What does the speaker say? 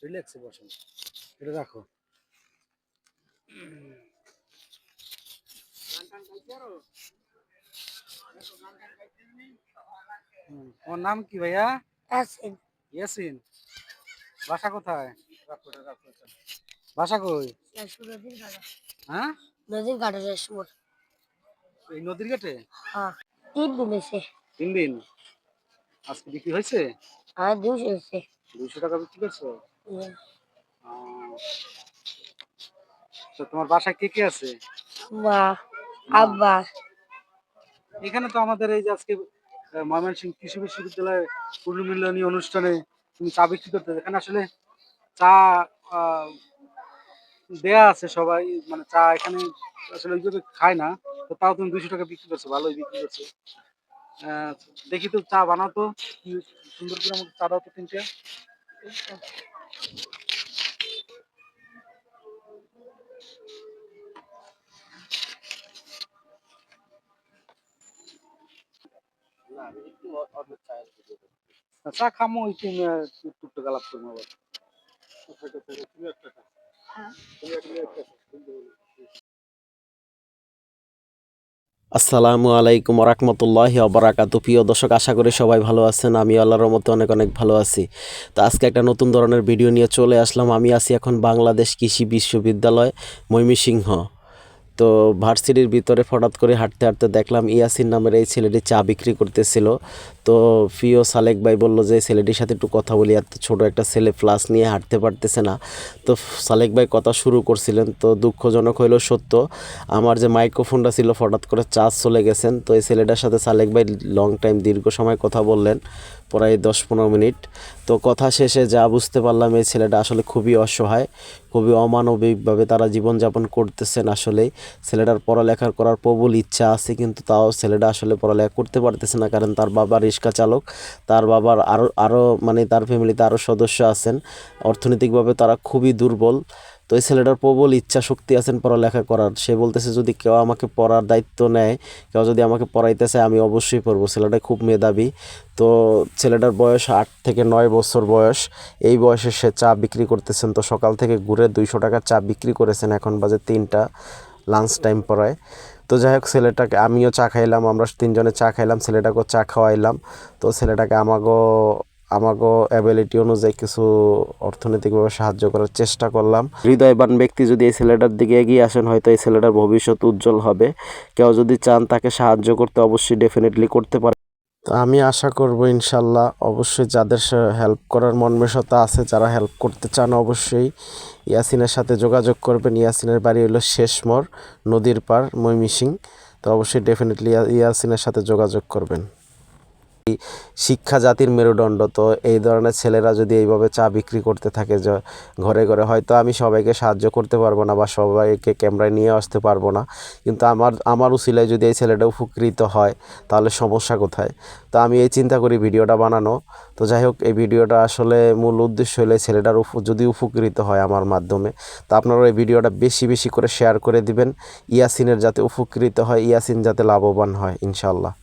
রিল্যাক্সে বসেন, এটা রাখো। তোমার নাম কি ভাইয়া? ইয়াসিন। ইয়াসিন। বাসা কোথায়? রাখো, এটা রাখো, এটা। বাসা কই? নদীর ঘাটে। হ্যাঁ, নদীর ঘাটে শেষপুর। এই নদীর ঘাটে। হ্যাঁ, 3 দিন হয়েছে। 3 দিন। আজকে বিক্রি হয়েছে? হ্যাঁ, 200 হয়েছে। 200 টাকা বিক্রি করছো? হুম। আহ, তো তোমার বাসায় কে কে আছে? মা, মা। আব্বা। এখানে তো আমাদের এই যে আজকে ময়মনসিংহ কৃষি বিশ্ববিদ্যালয়ে পুনর্মিলনী অনুষ্ঠানে তুমি চা বিক্রি করতে, এখানে আসলে চা আহ, দেয়া আছে সবাই, মানে চা এখানে আসলে ওইভাবে খায় না, তো তাও তুমি 200 টাকা বিক্রি করছো, ভালোই বিক্রি করছো। আহ, দেখি তো চা বানাও তো, কি সুন্দর করে আমাকে চা দাও তো 3টা। চা খামো ওই তুমি টুকটাক আলাপ করবো আবার। আসসালামু আলাইকুম রহমতুল্লাহি ওবারাকাতু। প্রিয় দর্শক, আশা করি সবাই ভালো আছেন। আমি আল্লাহর রহমতে অনেক অনেক ভালো আছি। তো আজকে একটা নতুন ধরনের ভিডিও নিয়ে চলে আসলাম। আমি আছি এখন বাংলাদেশ কৃষি বিশ্ববিদ্যালয় ময়মনসিংহ। তো ভার্সিটির ভিতরে হঠাৎ করে হাঁটতে হাঁটতে দেখলাম ইয়াসিন নামের এই ছেলেটি চা বিক্রি করতেছিল। তো প্রিয় সালেক ভাই বললো যে ছেলেটির সাথে একটু কথা বলি, এত ছোটো একটা ছেলে ফ্লাস নিয়ে হাঁটতে পারতেছে না। তো সালেক ভাই কথা শুরু করছিলেন, তো দুঃখজনক হইলো সত্য, আমার যে মাইক্রোফোনটা ছিল হঠাৎ করে চার্জ চলে গেছেন। তো এই ছেলেটার সাথে সালেক ভাই লং টাইম দীর্ঘ সময় কথা বললেন, প্রায় 10-15 মিনিট। তো কথা শেষে যা বুঝতে পারলাম, এই ছেলেটা আসলে খুবই অসহায়, খুবই অমানবিকভাবে তারা জীবনযাপন করতেছেন। আসলেই ছেলেটার পড়ালেখা করার প্রবল ইচ্ছা আছে, কিন্তু তাও ছেলেটা আসলে পড়ালেখা করতে পারতেছে না, কারণ তার বাবা রিক্সা চালক। তার বাবার আরও মানে তার ফ্যামিলিতে আরও সদস্য আছেন, অর্থনৈতিকভাবে তারা খুবই দুর্বল। তো এই ছেলেটার প্রবল ইচ্ছা শক্তি আছেন পড়ালেখা করার। সে বলতেছে যদি কেউ আমাকে পড়ার দায়িত্ব নেয়, কেউ যদি আমাকে পড়াইতে চায়, আমি অবশ্যই পড়বো। ছেলেটা খুব মেধাবী। তো ছেলেটার বয়স 8 থেকে 9 বছর বয়স। এই বয়সে সে চা বিক্রি করতেছেন। তো সকাল থেকে ঘুরে 200 টাকার চা বিক্রি করেছেন, এখন বাজে 3টা, লাঞ্চ টাইম পড়ায়। তো যাই হোক, ছেলেটাকে আমিও চা খাইলাম, আমরা 3 জনে চা খাইলাম, ছেলেটাকেও চা খাওয়াইলাম। তো ছেলেটাকে আমাগো অ্যাবিলিটি অনুযায়ী কিছু অর্থনৈতিকভাবে সাহায্য করার চেষ্টা করলাম। হৃদয়বান ব্যক্তি যদি এই ছেলেটার দিকে এগিয়ে আসেন, হয়তো এই ছেলেটার ভবিষ্যৎ উজ্জ্বল হবে। কেউ যদি চান তাকে সাহায্য করতে, অবশ্যই ডেফিনেটলি করতে পারে। তো আমি আশা করব ইনশাল্লাহ, অবশ্যই যাদের হেল্প করার মনমেষতা আছে, যারা হেল্প করতে চান, অবশ্যই ইয়াসিনের সাথে যোগাযোগ করবেন। ইয়াসিনের বাড়ি হলো শেষমোর, নদীর পার, ময়মনসিংহ। তো অবশ্যই ডেফিনেটলি ইয়াসিনের সাথে যোগাযোগ করবেন। শিক্ষা জাতির মেরুদণ্ড। তো এই ধরনের ছেলেরা যদি এইভাবে চা বিক্রি করতে থাকে যে ঘরে ঘরে, হয়তো আমি সবাইকে সাহায্য করতে পারবো না বা সবাইকে ক্যামেরায় নিয়ে আসতে পারবো না, কিন্তু আমার উসিলায় যদি এই ছেলেটা উপকৃত হয়, তাহলে সমস্যা কোথায়? তো আমি এই চিন্তা করি ভিডিওটা বানানো। তো যাই হোক, এই ভিডিওটা আসলে মূল উদ্দেশ্য হলে ছেলেটার যদি উপকৃত হয় আমার মাধ্যমে, তো আপনারা এই ভিডিওটা বেশি বেশি করে শেয়ার করে দিবেন, ইয়াসিনের যাতে উপকৃত হয়, ইয়াসিন যাতে লাভবান হয় ইনশাল্লাহ।